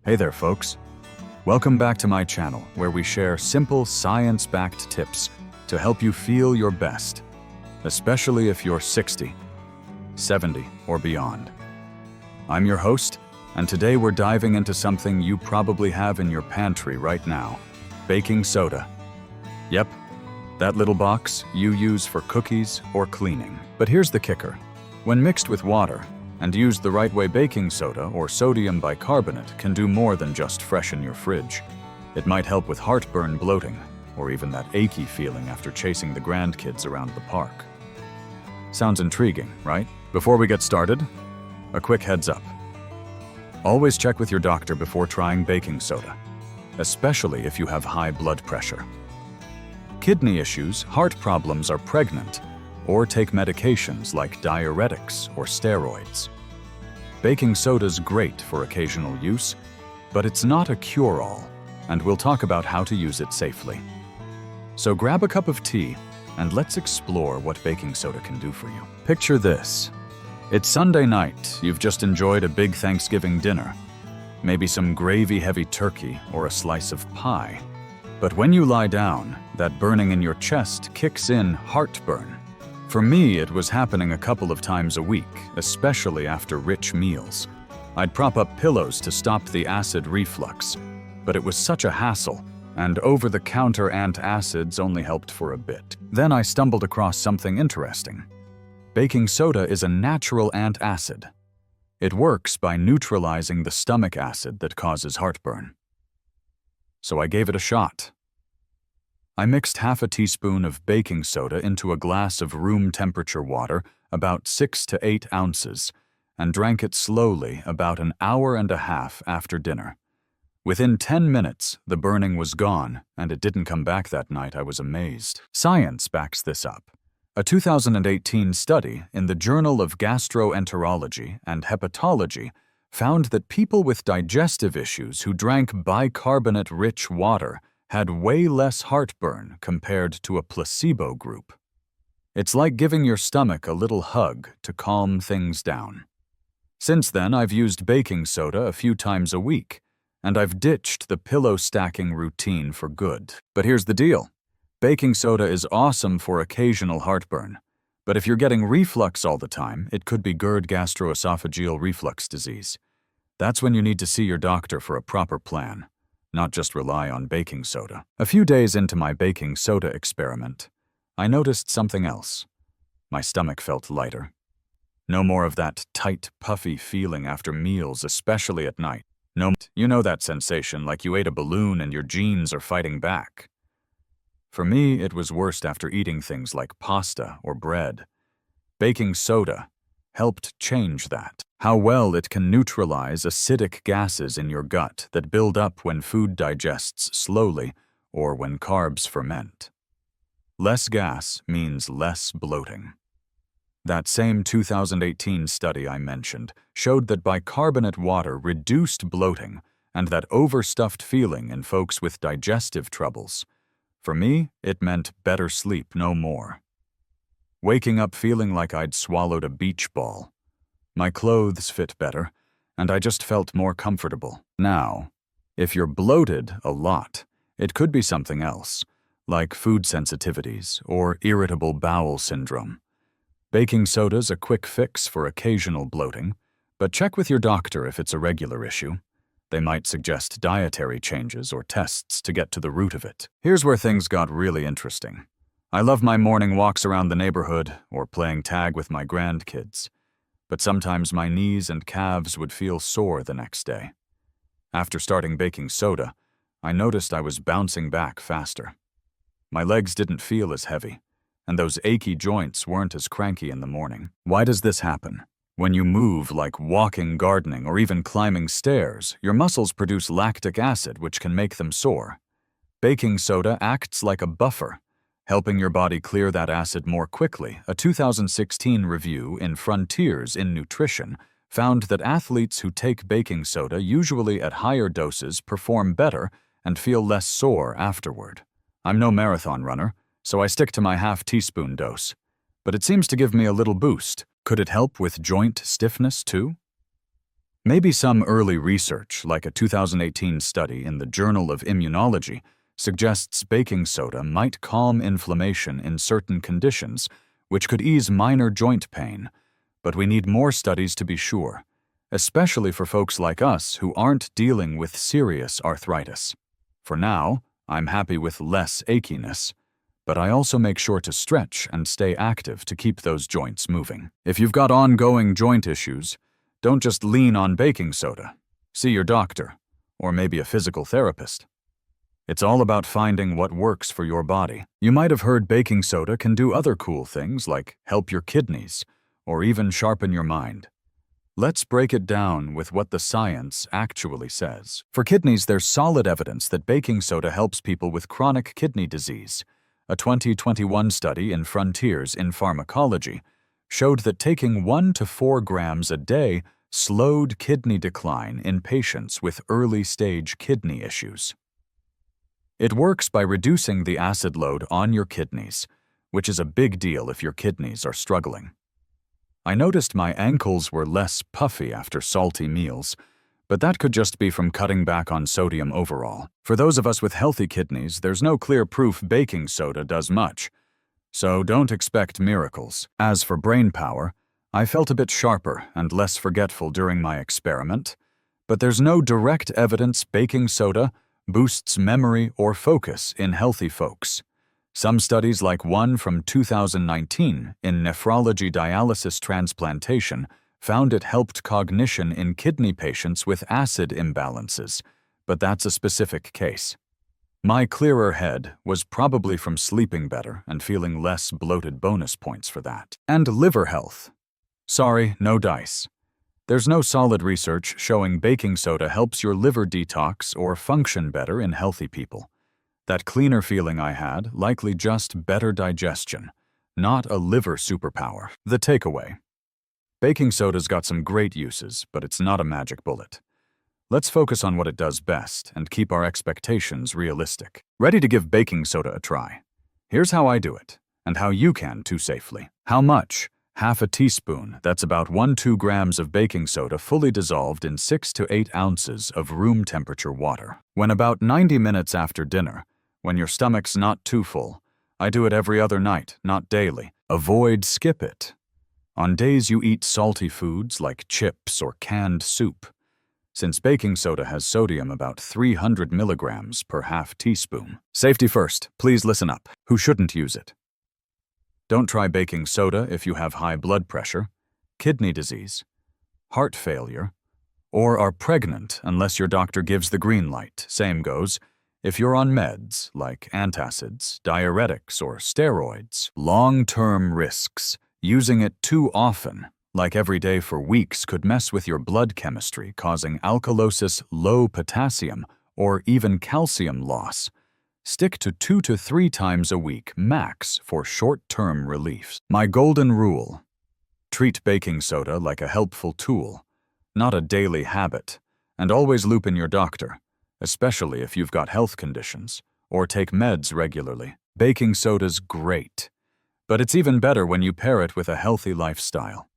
Hey there, folks. Welcome back to my channel, where we share simple, science-backed tips to help you feel your best, especially if you're 60, 70, or beyond. I'm your host, and today we're diving into something you probably have in your pantry right now: baking soda. Yep, that little box you use for cookies or cleaning. But here's the kicker. When mixed with water and used the right way, baking soda or sodium bicarbonate can do more than just freshen your fridge. It might help with heartburn, bloating, or even that achy feeling after chasing the grandkids around the park. Sounds intriguing, right? Before we get started, a quick heads up. Always check with your doctor before trying baking soda, especially if you have high blood pressure, kidney issues, heart problems, are pregnant, or take medications like diuretics or steroids. Baking soda's great for occasional use, but it's not a cure-all, and we'll talk about how to use it safely. So grab a cup of tea, and let's explore what baking soda can do for you. Picture this. It's Sunday night, you've just enjoyed a big Thanksgiving dinner, maybe some gravy-heavy turkey or a slice of pie. But when you lie down, that burning in your chest kicks in, heartburn. For me, it was happening a couple of times a week, especially after rich meals. I'd prop up pillows to stop the acid reflux, but it was such a hassle, and over-the-counter antacids only helped for a bit. Then I stumbled across something interesting. Baking soda is a natural antacid. It works by neutralizing the stomach acid that causes heartburn. So I gave it a shot. I mixed half a teaspoon of baking soda into a glass of room-temperature water, about 6 to 8 ounces, and drank it slowly about an hour and a half after dinner. Within 10 minutes, the burning was gone, and it didn't come back that night. I was amazed. Science backs this up. A 2018 study in the Journal of Gastroenterology and Hepatology found that people with digestive issues who drank bicarbonate-rich water had way less heartburn compared to a placebo group. It's like giving your stomach a little hug to calm things down. Since then, I've used baking soda a few times a week, and I've ditched the pillow stacking routine for good. But here's the deal. Baking soda is awesome for occasional heartburn, but if you're getting reflux all the time, it could be GERD, gastroesophageal reflux disease. That's when you need to see your doctor for a proper plan, not just rely on baking soda. A few days into my baking soda experiment, I noticed something else. My stomach felt lighter. No more of that tight, puffy feeling after meals, especially at night. No, you know that sensation, like you ate a balloon and your jeans are fighting back. For me, it was worst after eating things like pasta or bread. Baking soda helped change that. How well it can neutralize acidic gases in your gut that build up when food digests slowly or when carbs ferment. Less gas means less bloating. That same 2018 study I mentioned showed that bicarbonate water reduced bloating and that overstuffed feeling in folks with digestive troubles. For me, it meant better sleep, no more. Waking up feeling like I'd swallowed a beach ball. My clothes fit better, and I just felt more comfortable. Now, if you're bloated a lot, it could be something else, like food sensitivities or irritable bowel syndrome. Baking soda's a quick fix for occasional bloating, but check with your doctor if it's a regular issue. They might suggest dietary changes or tests to get to the root of it. Here's where things got really interesting. I love my morning walks around the neighborhood or playing tag with my grandkids, but sometimes my knees and calves would feel sore the next day. After starting baking soda, I noticed I was bouncing back faster. My legs didn't feel as heavy, and those achy joints weren't as cranky in the morning. Why does this happen? When you move, like walking, gardening, or even climbing stairs, your muscles produce lactic acid, which can make them sore. Baking soda acts like a buffer, helping your body clear that acid more quickly. A 2016 review in Frontiers in Nutrition found that athletes who take baking soda, usually at higher doses, perform better and feel less sore afterward. I'm no marathon runner, so I stick to my half-teaspoon dose, but it seems to give me a little boost. Could it help with joint stiffness too? Maybe some early research, like a 2018 study in the Journal of Immunology, suggests baking soda might calm inflammation in certain conditions, which could ease minor joint pain. But we need more studies to be sure, especially for folks like us who aren't dealing with serious arthritis. For now, I'm happy with less achiness, but I also make sure to stretch and stay active to keep those joints moving. If you've got ongoing joint issues, don't just lean on baking soda. See your doctor, or maybe a physical therapist. It's all about finding what works for your body. You might have heard baking soda can do other cool things like help your kidneys, or even sharpen your mind. Let's break it down with what the science actually says. For kidneys, there's solid evidence that baking soda helps people with chronic kidney disease. A 2021 study in Frontiers in Pharmacology showed that taking 1 to 4 grams a day slowed kidney decline in patients with early-stage kidney issues. It works by reducing the acid load on your kidneys, which is a big deal if your kidneys are struggling. I noticed my ankles were less puffy after salty meals, but that could just be from cutting back on sodium overall. For those of us with healthy kidneys, there's no clear proof baking soda does much, so don't expect miracles. As for brain power, I felt a bit sharper and less forgetful during my experiment, but there's no direct evidence baking soda boosts memory or focus in healthy folks. Some studies, like one from 2019 in nephrology dialysis transplantation, found it helped cognition in kidney patients with acid imbalances, but that's a specific case. My clearer head was probably from sleeping better and feeling less bloated. Bonus points for that. And liver health. Sorry, no dice. There's no solid research showing baking soda helps your liver detox or function better in healthy people. That cleaner feeling I had, likely just better digestion, not a liver superpower. The takeaway. Baking soda's got some great uses, but it's not a magic bullet. Let's focus on what it does best and keep our expectations realistic. Ready to give baking soda a try? Here's how I do it, and how you can too safely. How much? Half a teaspoon, that's about 1-2 grams of baking soda fully dissolved in 6 to 8 ounces of room temperature water. When about 90 minutes after dinner, when your stomach's not too full, I do it every other night, not daily. Skip it. On days you eat salty foods like chips or canned soup, since baking soda has sodium about 300 milligrams per half teaspoon. Safety first, please listen up. Who shouldn't use it? Don't try baking soda if you have high blood pressure, kidney disease, heart failure, or are pregnant unless your doctor gives the green light. Same goes if you're on meds like antacids, diuretics, or steroids. Long-term risks. Using it too often, like every day for weeks, could mess with your blood chemistry, causing alkalosis, low potassium, or even calcium loss. Stick to 2 to 3 times a week, max, for short-term relief. My golden rule. Treat baking soda like a helpful tool, not a daily habit, and always loop in your doctor, especially if you've got health conditions, or take meds regularly. Baking soda's great, but it's even better when you pair it with a healthy lifestyle.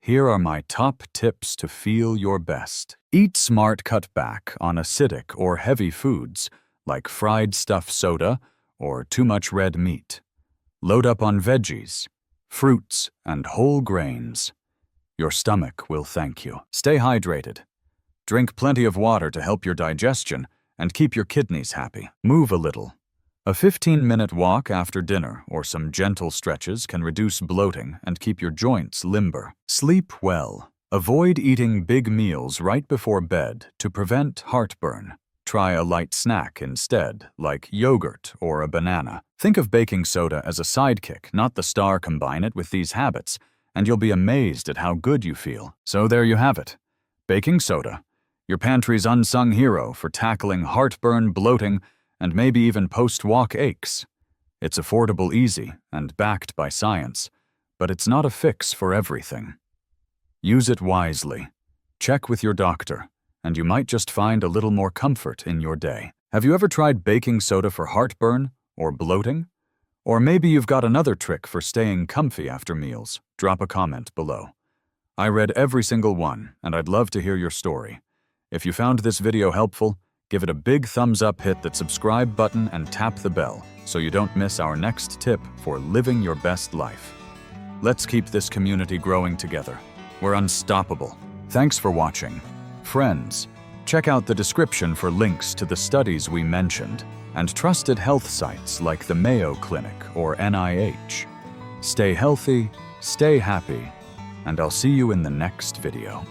Here are my top tips to feel your best. Eat smart. Cut back on acidic or heavy foods, like fried stuff soda or too much red meat. Load up on veggies, fruits, and whole grains. Your stomach will thank you. Stay hydrated. Drink plenty of water to help your digestion and keep your kidneys happy. Move a little. A 15-minute walk after dinner or some gentle stretches can reduce bloating and keep your joints limber. Sleep well. Avoid eating big meals right before bed to prevent heartburn. Try a light snack instead, like yogurt or a banana. Think of baking soda as a sidekick, not the star. Combine it with these habits, and you'll be amazed at how good you feel. So there you have it. Baking soda, your pantry's unsung hero for tackling heartburn, bloating, and maybe even post-walk aches. It's affordable, easy, and backed by science, but it's not a fix for everything. Use it wisely. Check with your doctor, and you might just find a little more comfort in your day. Have you ever tried baking soda for heartburn or bloating? Or maybe you've got another trick for staying comfy after meals. Drop a comment below. I read every single one, and I'd love to hear your story. If you found this video helpful, give it a big thumbs up, hit that subscribe button, and tap the bell so you don't miss our next tip for living your best life. Let's keep this community growing together. We're unstoppable. Thanks for watching. Friends, check out the description for links to the studies we mentioned and trusted health sites like the Mayo Clinic or NIH. Stay healthy, stay happy, and I'll see you in the next video.